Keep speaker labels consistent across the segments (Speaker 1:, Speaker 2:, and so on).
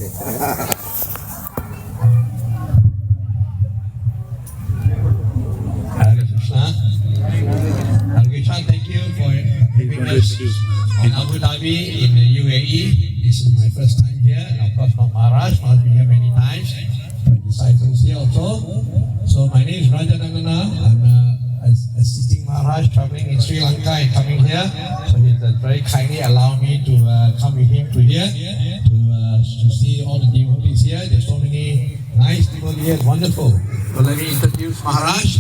Speaker 1: Hare Krishna. Hare Krishna, thank you for having us in Abu Dhabi in the UAE. This is my first time here. Of course, not Maharaj, not been here many times, but disciples here also. So my name is Rajanangana. I'm assisting Maharaj traveling in Sri Lanka and coming here. So he very kindly allowed me to come with him to here to see all the devotees here. There's so many nice devotees here. It's wonderful. So let me introduce Maharaj.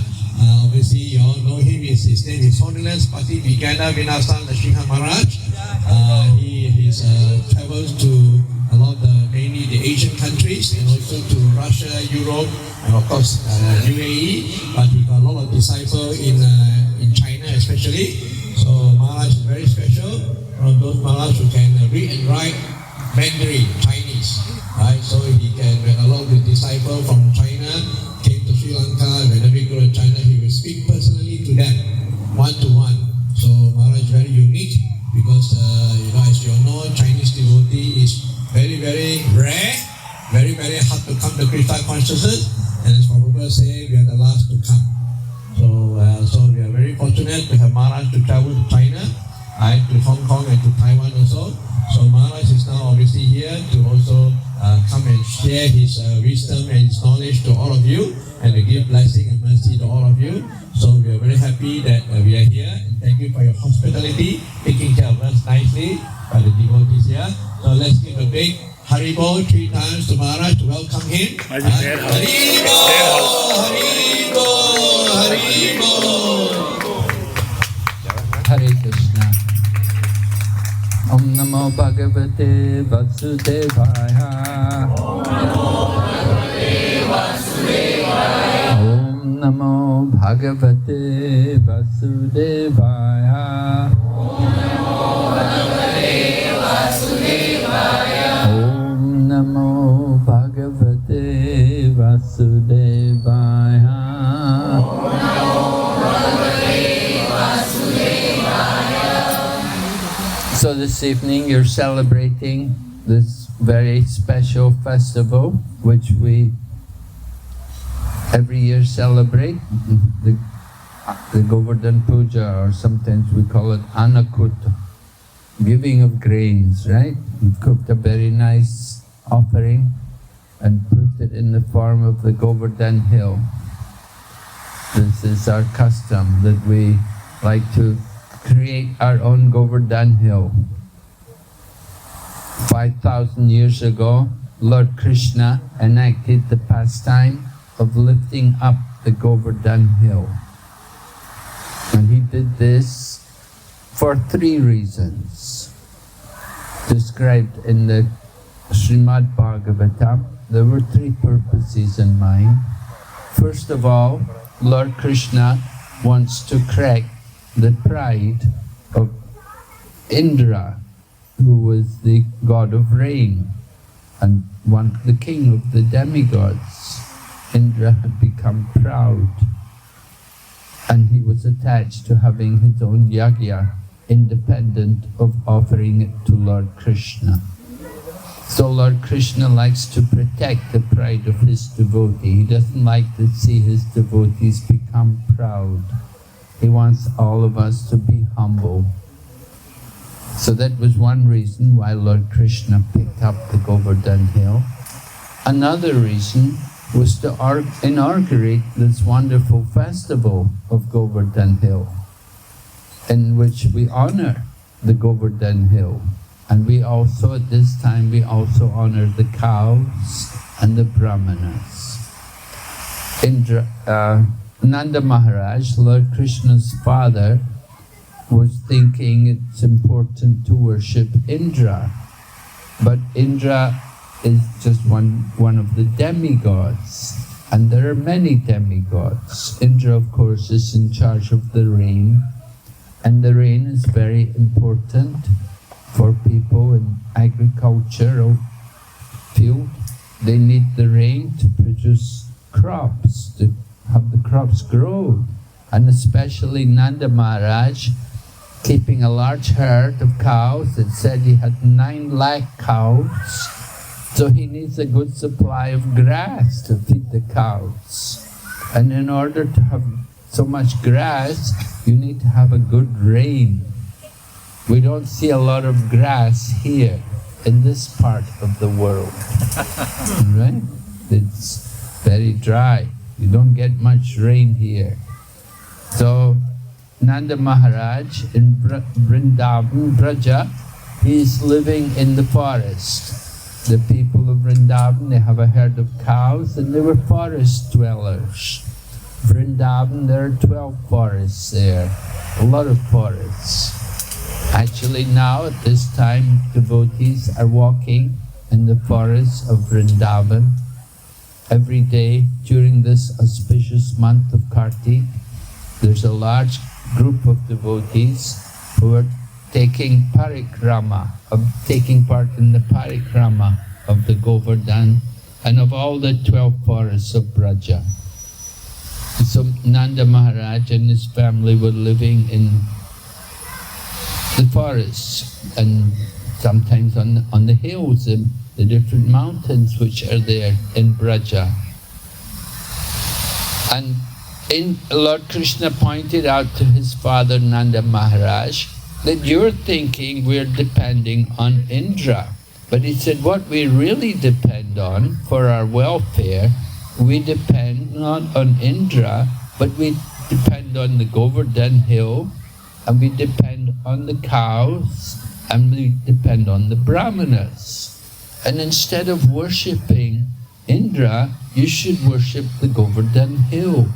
Speaker 1: Obviously, you all know him. His name is Holiness Pati Vigana Vinasan Nrsimha Maharaj. He travels to a lot of mainly the Asian countries and also to Russia, Europe, and of course UAE. But he got a lot of disciples in China especially. So Maharaj is very special. From those Maharaj who can read and write Mandarin, Chinese. Right? So he can, along with disciples from China, came to Sri Lanka. Whenever we go to China, he will speak personally to them, one-to-one. So Maharaj is very unique because, as you all know, Chinese devotee is very, very rare, very, very hard to come to Krishna consciousness. And as Prabhupada say, we are the last to come. So we are very fortunate to have Maharaj to travel to China, to Hong Kong and to Taiwan also. So Maharaj is now obviously here to also come and share his wisdom and his knowledge to all of you and to give blessing and mercy to all of you. So we are very happy that we are here, and thank you for your hospitality, taking care of us nicely by the devotees here. So let's give a big Haribo 3 times to Maharaj to welcome him. Haribo! Haribo! Haribo!
Speaker 2: Hare Krishna. Om Namo Bhagavate Vasudevaya. Om Namo Bhagavate Vasudevaya. Om Namo Bhagavate Vasudevaya. So this evening you're celebrating this very special festival which we every year celebrate, the Govardhana Puja, or sometimes we call it Annakutta, giving of grains, right? We cooked a very nice offering and put it in the form of the Govardhana hill. This is our custom, that we like to create our own Govardhana hill. 5,000 years ago, Lord Krishna enacted the pastime of lifting up the Govardhana hill. And he did this for 3 reasons. Described in the Srimad Bhagavatam, there were 3 purposes in mind. First of all, Lord Krishna wants to correct the pride of Indra, who was the god of rain and the king of the demigods. Indra had become proud and he was attached to having his own yagya, independent of offering it to Lord Krishna. So Lord Krishna likes to protect the pride of his devotee. He doesn't like to see his devotees become proud. He wants all of us to be humble. So that was one reason why Lord Krishna picked up the Govardhana hill. Another reason was to inaugurate this wonderful festival of Govardhana hill, in which we honor the Govardhana hill. And we also, at this time, we also honor the cows and the brahmanas. Nanda Maharaj, Lord Krishna's father, was thinking it's important to worship Indra. But Indra is just one of the demigods, and there are many demigods. Indra, of course, is in charge of the rain, and the rain is very important for people in agricultural field. They need the rain to produce crops, to have the crops grow. And especially Nanda Maharaj, keeping a large herd of cows, it said he had 9 lakh cows. So he needs a good supply of grass to feed the cows. And in order to have so much grass, you need to have a good rain. We don't see a lot of grass here in this part of the world, right? It's very dry. You don't get much rain here. So Nanda Maharaj in Vrindavan, Braja, he is living in the forest. The people of Vrindavan, they have a herd of cows and they were forest dwellers. Vrindavan, there are 12 forests there, a lot of forests. Actually now, at this time, devotees are walking in the forests of Vrindavan every day during this auspicious month of Kartik. There's a large group of devotees who are taking parikrama, taking part in the parikrama of the Govardhana and of all the 12 forests of Braja. So Nanda Maharaj and his family were living in the forests and sometimes on the hills and the different mountains which are there in Braja. And Lord Krishna pointed out to his father Nanda Maharaj that you're thinking we're depending on Indra. But he said what we really depend on for our welfare, we depend not on Indra, but we depend on the Govardhana hill, and we depend on the cows, and we depend on the Brahmanas. And instead of worshipping Indra, you should worship the Govardhana hill.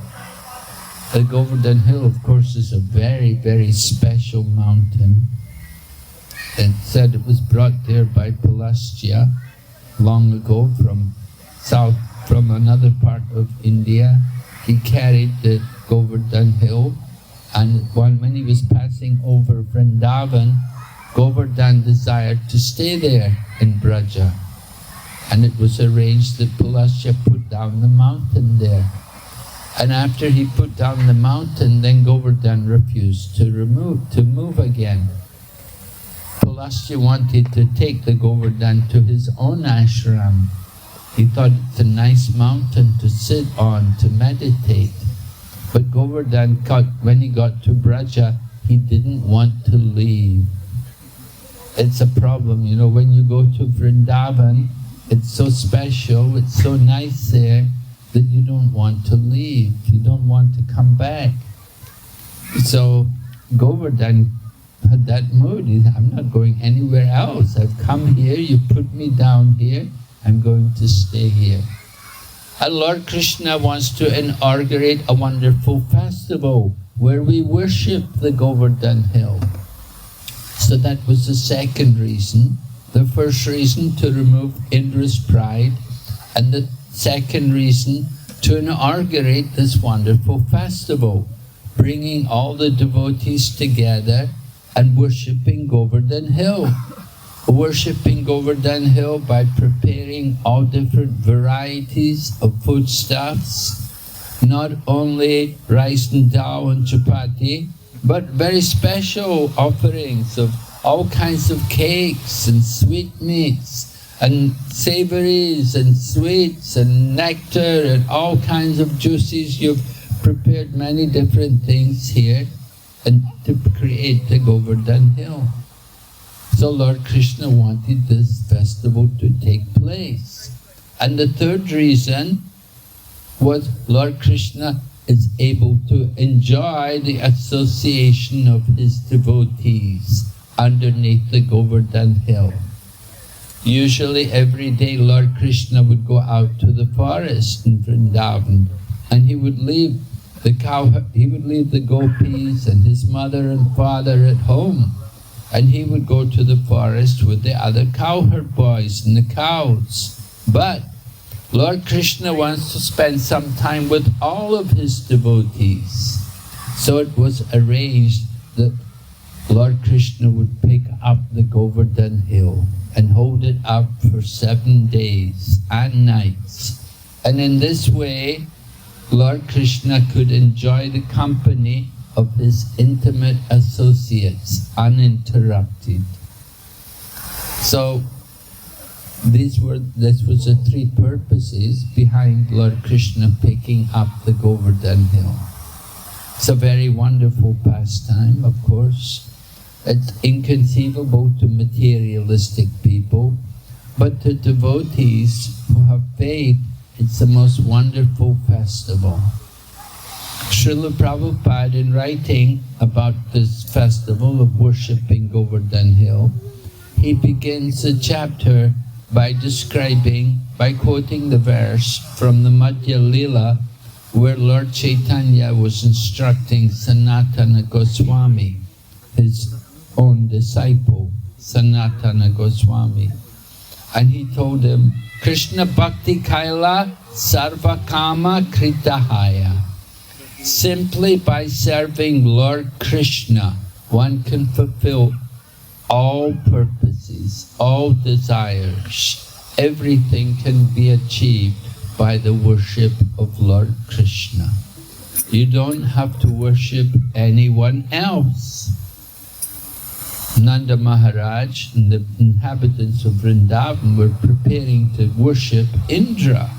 Speaker 2: The Govardhana hill, of course, is a very, very special mountain. It's said it was brought there by Pulasya long ago from another part of India. He carried the Govardhana hill, and when he was passing over Vrindavan, Govardhana desired to stay there in Braja. And it was arranged that Pulasya put down the mountain there. And after he put down the mountain, then Govardhana refused to move again. Pulasya wanted to take the Govardhana to his own ashram. He thought it's a nice mountain to sit on, to meditate. But Govardhana, when he got to Braja, he didn't want to leave. It's a problem, you know, when you go to Vrindavan, it's so special, it's so nice there, that you don't want to leave, you don't want to come back. So Govardhana had that mood. He said, I'm not going anywhere else. I've come here, you put me down here, I'm going to stay here. And Lord Krishna wants to inaugurate a wonderful festival where we worship the Govardhana hill. So that was the second reason. The first reason, to remove Indra's pride, and the second reason, to inaugurate this wonderful festival, bringing all the devotees together and worshipping Govardhana hill. Worshipping Govardhana hill by preparing all different varieties of foodstuffs, not only rice and dal and chapati, but very special offerings of all kinds of cakes and sweetmeats and savories and sweets and nectar and all kinds of juices. You've prepared many different things here and to create the Govardhana hill. So Lord Krishna wanted this festival to take place. And the third reason was Lord Krishna is able to enjoy the association of his devotees underneath the Govardhana hill. Usually every day Lord Krishna would go out to the forest in Vrindavan, and he would leave the gopis and his mother and father at home, and he would go to the forest with the other cowherd boys and the cows. But Lord Krishna wants to spend some time with all of his devotees. So it was arranged that Lord Krishna would pick up the Govardhana hill and hold it up for 7 days and nights. And in this way, Lord Krishna could enjoy the company of his intimate associates uninterrupted. So This was the three purposes behind Lord Krishna picking up the Govardhan hill. It's a very wonderful pastime, of course. It's inconceivable to materialistic people, but to devotees who have faith, it's the most wonderful festival. Srila Prabhupada, in writing about this festival of worshipping Govardhan hill, he begins the chapter by quoting the verse from the Madhya Lila, where Lord Chaitanya was instructing Sanatana Goswami, his own disciple, Sanatana Goswami. And he told him, Krishna Bhakti Kaila Sarva Kama Kritahaya. Simply by serving Lord Krishna, one can fulfill all purposes, all desires. Everything can be achieved by the worship of Lord Krishna. You don't have to worship anyone else. Nanda Maharaj and the inhabitants of Vrindavan were preparing to worship Indra.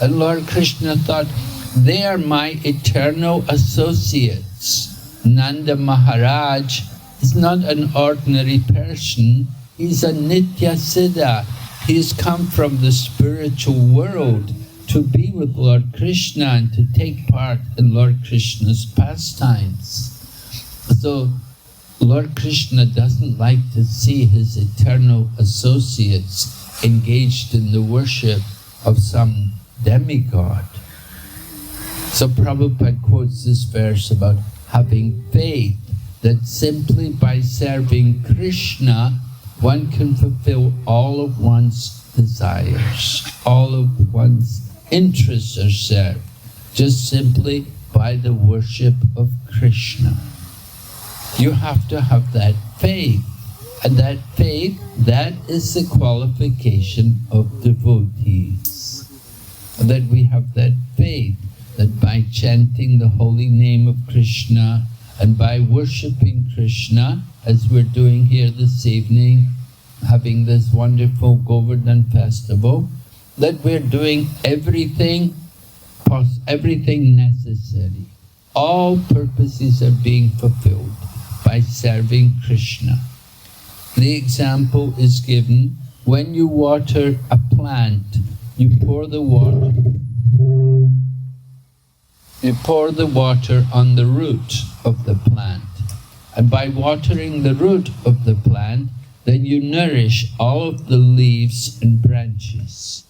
Speaker 2: And Lord Krishna thought, they are my eternal associates. Nanda Maharaj is not an ordinary person, he's a Nitya Siddha. He's come from the spiritual world to be with Lord Krishna and to take part in Lord Krishna's pastimes. So Lord Krishna doesn't like to see his eternal associates engaged in the worship of some demigod. So Prabhupada quotes this verse about having faith that simply by serving Krishna, one can fulfill all of one's desires, all of one's interests are served, just simply by the worship of Krishna. You have to have that faith, and that faith, that is the qualification of devotees. That we have that faith, that by chanting the holy name of Krishna and by worshipping Krishna, as we're doing here this evening, having this wonderful Govardhan festival, that we're doing everything necessary. All purposes are being fulfilled by serving Krishna. The example is given when you water a plant, you pour the water on the root of the plant. And by watering the root of the plant, then you nourish all of the leaves and branches.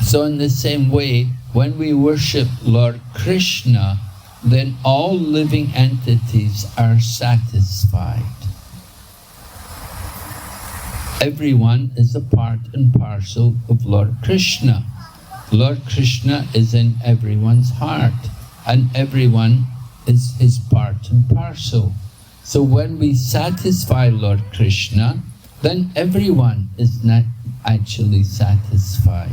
Speaker 2: So in the same way, when we worship Lord Krishna, then all living entities are satisfied. Everyone is a part and parcel of Lord Krishna. Lord Krishna is in everyone's heart, and everyone is his part and parcel. So when we satisfy Lord Krishna, then everyone is not actually satisfied.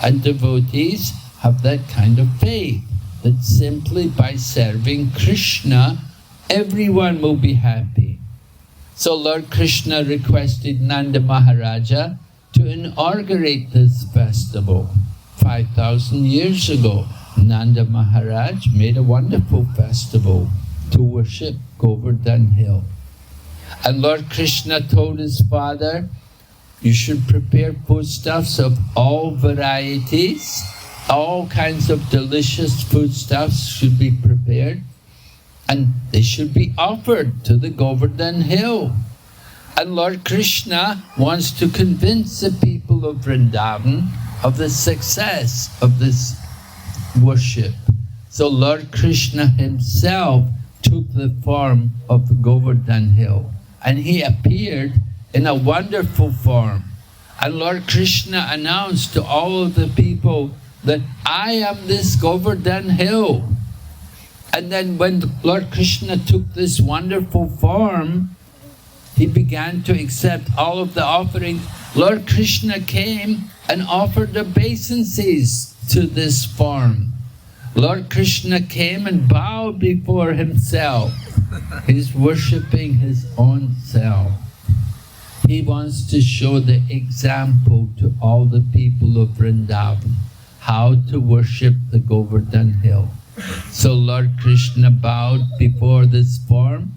Speaker 2: And devotees have that kind of faith, that simply by serving Krishna, everyone will be happy. So Lord Krishna requested Nanda Maharaja to inaugurate this festival. 5,000 years ago, Nanda Maharaj made a wonderful festival to worship Govardhan hill. And Lord Krishna told his father, you should prepare foodstuffs of all varieties, all kinds of delicious foodstuffs should be prepared, and they should be offered to the Govardhan hill. And Lord Krishna wants to convince the people of Vrindavan of the success of this worship. So Lord Krishna himself took the form of the Govardhan hill, and he appeared in a wonderful form. And Lord Krishna announced to all of the people that I am this Govardhan hill. And then when Lord Krishna took this wonderful form, he began to accept all of the offerings. Lord Krishna came and offered obeisances to this form. Lord Krishna came and bowed before himself. He's worshipping his own self. He wants to show the example to all the people of Vrindavan, how to worship the Govardhan hill. So Lord Krishna bowed before this form,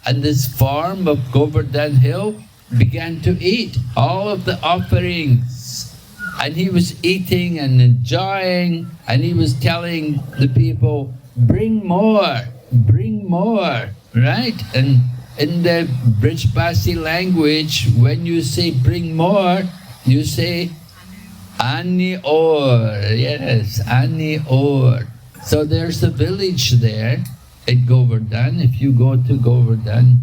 Speaker 2: and this form of Govardhan hill began to eat all of the offerings. And he was eating and enjoying, and he was telling the people, bring more, right? And in the Brijbasi language, when you say bring more, you say Ani Or, yes, Ani Or. So there's a village there at Govardhan. If you go to Govardhan,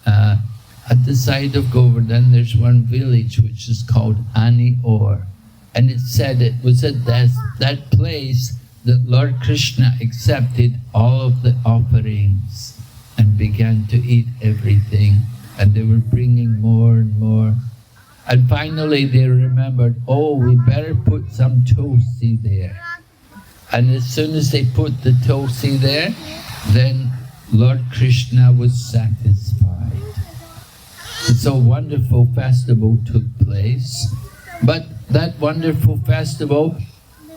Speaker 2: at the side of Govardhan, there's one village which is called Ani Or. And it said it was at that place that Lord Krishna accepted all of the offerings and began to eat everything. And they were bringing more and more. And finally they remembered, oh, we better put some tulsi there. And as soon as they put the tulsi there, then Lord Krishna was satisfied. So a wonderful festival took place. But that wonderful festival,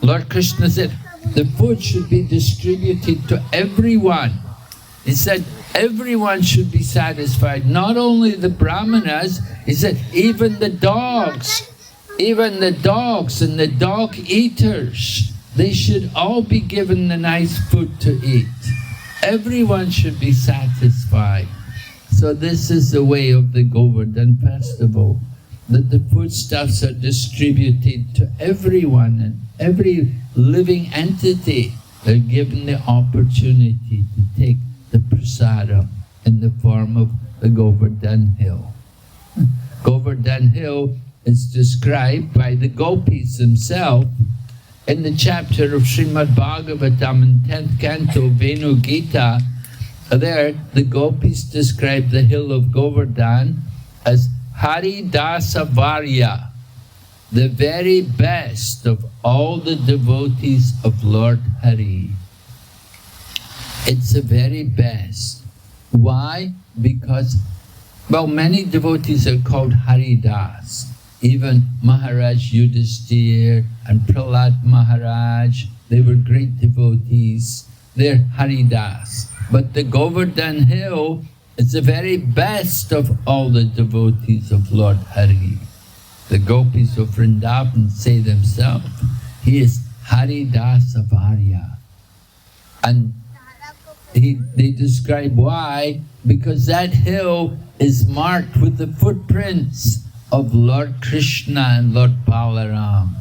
Speaker 2: Lord Krishna said, the food should be distributed to everyone. He said, everyone should be satisfied, not only the brahmanas, he said, even the dogs and the dog eaters, they should all be given the nice food to eat. Everyone should be satisfied. So this is the way of the Govardhan festival, that the foodstuffs are distributed to everyone, and every living entity, they're given the opportunity to take the prasadam in the form of the Govardhan hill. Govardhan hill is described by the gopis themselves in the chapter of Srimad Bhagavatam in 10th canto, Venu Gita. There, the gopis describe the hill of Govardhan as Haridasa Varya, the very best of all the devotees of Lord Hari. It's the very best. Why? Because, well, many devotees are called Haridas. Even Maharaj Yudhishthir and Prahlad Maharaj, they were great devotees. They're Haridas. But the Govardhan hill is the very best of all the devotees of Lord Hari. The gopis of Vrindavan say themselves, he is Haridasa Varya. And they describe why, because that hill is marked with the footprints of Lord Krishna and Lord Balaram,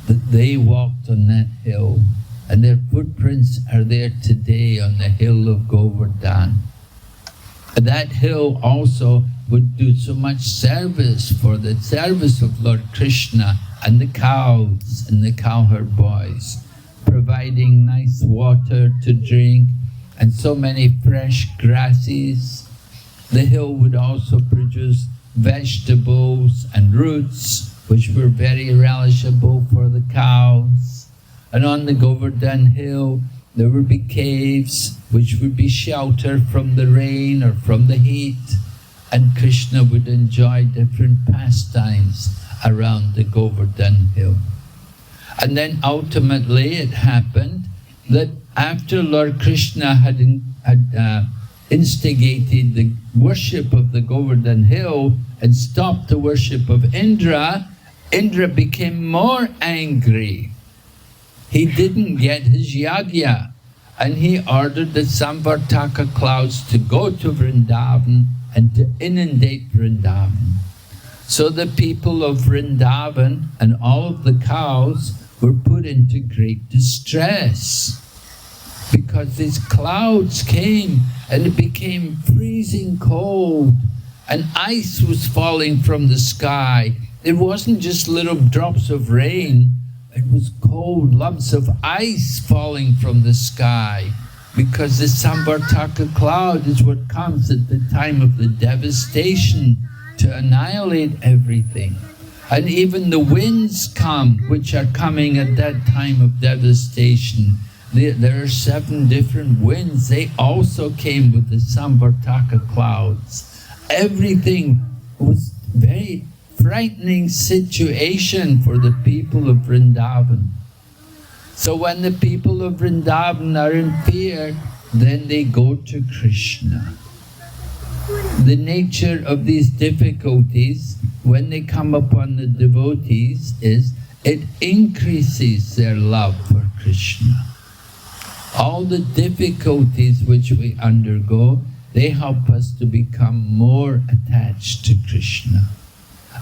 Speaker 2: that they walked on that hill, and their footprints are there today on the hill of Govardhan. That hill also would do so much service for the service of Lord Krishna and the cows and the cowherd boys, providing nice water to drink and so many fresh grasses. The hill would also produce vegetables and roots, which were very relishable for the cows. And on the Govardhan hill, there would be caves, which would be shelter from the rain or from the heat. And Krishna would enjoy different pastimes around the Govardhan hill. And then ultimately it happened that after Lord Krishna had instigated the worship of the Govardhan hill and stopped the worship of Indra, Indra became more angry. He didn't get his yagya, and he ordered the Samvartaka clouds to go to Vrindavan and to inundate Vrindavan. So the people of Vrindavan and all of the cows were put into great distress, because these clouds came and it became freezing cold, and ice was falling from the sky. It wasn't just little drops of rain, it was cold lumps of ice falling from the sky, because the Samvartaka cloud is what comes at the time of the devastation to annihilate everything. And even the winds come, which are coming at that time of devastation. There are 7 different winds. They also came with the Samvartaka clouds. Everything was very frightening situation for the people of Vrindavan. So when the people of Vrindavan are in fear, then they go to Krishna. The nature of these difficulties, when they come upon the devotees, is it increases their love for Krishna. All the difficulties which we undergo, they help us to become more attached to Krishna.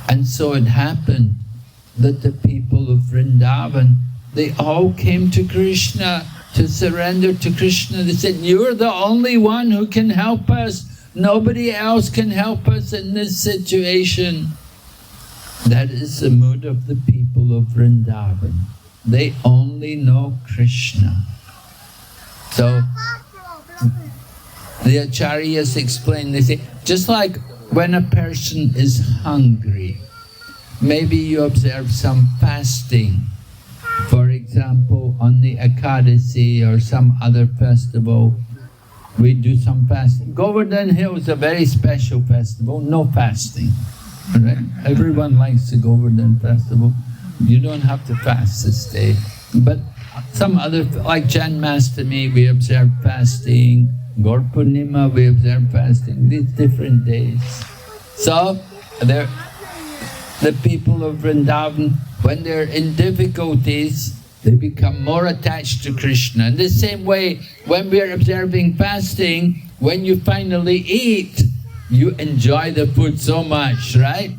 Speaker 2: And so it happened that the people of Vrindavan, they all came to Krishna to surrender to Krishna. They said, "You're the only one who can help us. Nobody else can help us in this situation." That is the mood of the people of Vrindavan. They only know Krishna. So the acharyas explain, they say, just like when a person is hungry, maybe you observe some fasting, for example, on the Ekadasi or some other festival, we do some fasting. Govardhana Hill is a very special festival, no fasting. Right? Everyone likes the Govardhana festival. You don't have to fast this day. But some other, like Janmashtami, we observe fasting. Gaur Purnima, we observe fasting. These different days. So, the people of Vrindavan, when they're in difficulties, they become more attached to Krishna. In the same way, when we're observing fasting, when you finally eat, you enjoy the food so much, right?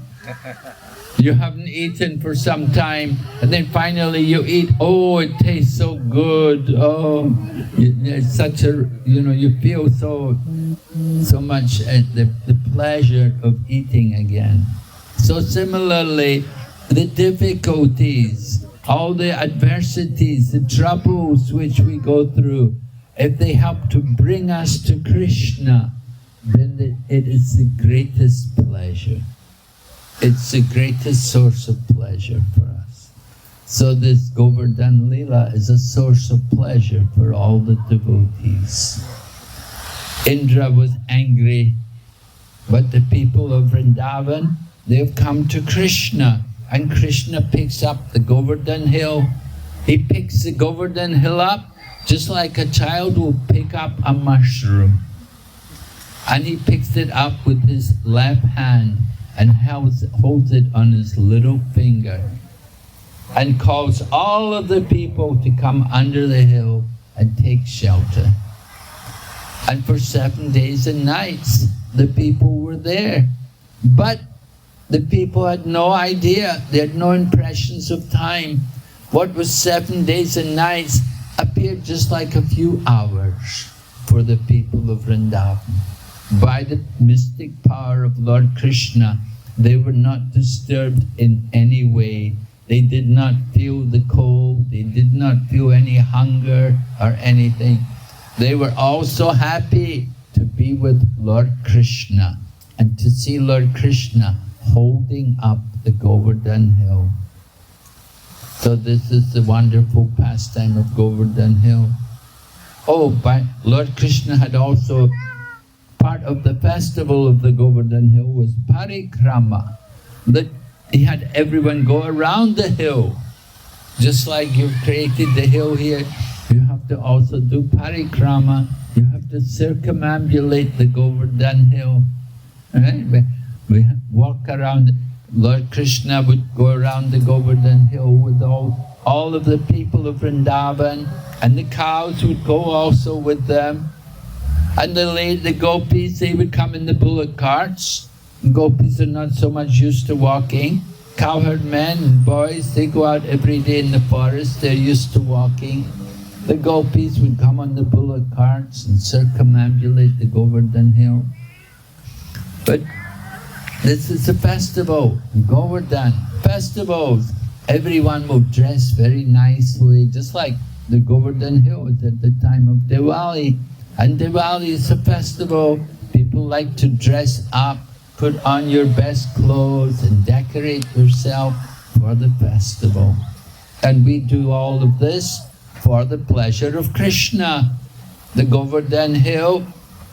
Speaker 2: You haven't eaten for some time, and then finally you eat. Oh, it tastes so good. Oh, it's such a, you feel so much the pleasure of eating again. So similarly, the difficulties, all the adversities, the troubles which we go through, if they help to bring us to Krishna, then it is the greatest pleasure. It's the greatest source of pleasure for us. So this Govardhana Leela is a source of pleasure for all the devotees. Indra was angry, but the people of Vrindavan, they've come to Krishna, and Krishna picks up the Govardhana hill. He picks the Govardhana hill up just like a child will pick up a mushroom. And he picks it up with his left hand and holds it on his little finger and calls all of the people to come under the hill and take shelter. And for 7 days and nights, the people were there. But the people had no idea, they had no impressions of time. What was 7 days and nights appeared just like a few hours for the people of Vrindavan. By the mystic power of Lord Krishna, they were not disturbed in any way. They did not feel the cold, they did not feel any hunger or anything. They were all so happy to be with Lord Krishna and to see Lord Krishna holding up the Govardhana hill. So this is the wonderful pastime of Govardhana hill. Oh, but Lord Krishna had also, part of the festival of the Govardhana hill was parikrama, that he had everyone go around the hill. Just like you've created the hill here, you have to also do parikrama. You have to circumambulate the Govardhana hill. Right? We walk around. Lord Krishna would go around the Govardhana hill with all of the people of Vrindavan, and the cows would go also with them. And the gopis, they would come in the bullock carts. Gopis are not so much used to walking. Cowherd men and boys, they go out every day in the forest, they're used to walking. The gopis would come on the bullock carts and circumambulate the Govardhana hill. But this is a festival, Govardhana, festivals. Everyone will dress very nicely, just like the Govardhana hill is at the time of Diwali. And Diwali is a festival. People like to dress up, put on your best clothes and decorate yourself for the festival. And we do all of this for the pleasure of Krishna. The Govardhana hill,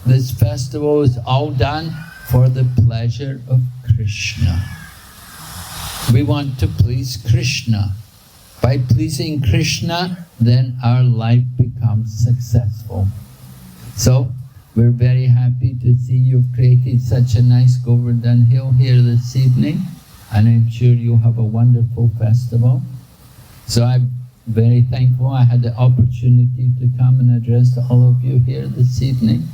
Speaker 2: this festival is all done for the pleasure of Krishna. Krishna. We want to please Krishna. By pleasing Krishna, then our life becomes successful. So, we're very happy to see you've created such a nice Govardhana hill here this evening, and I'm sure you'll have a wonderful festival. So I'm very thankful I had the opportunity to come and address all of you here this evening.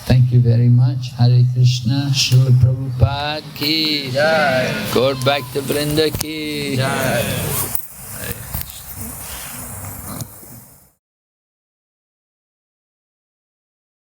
Speaker 2: Thank you very much. Hare Krishna, Srila Prabhupada ki Jai. Gaur Bhakta Vrinda ki Jai.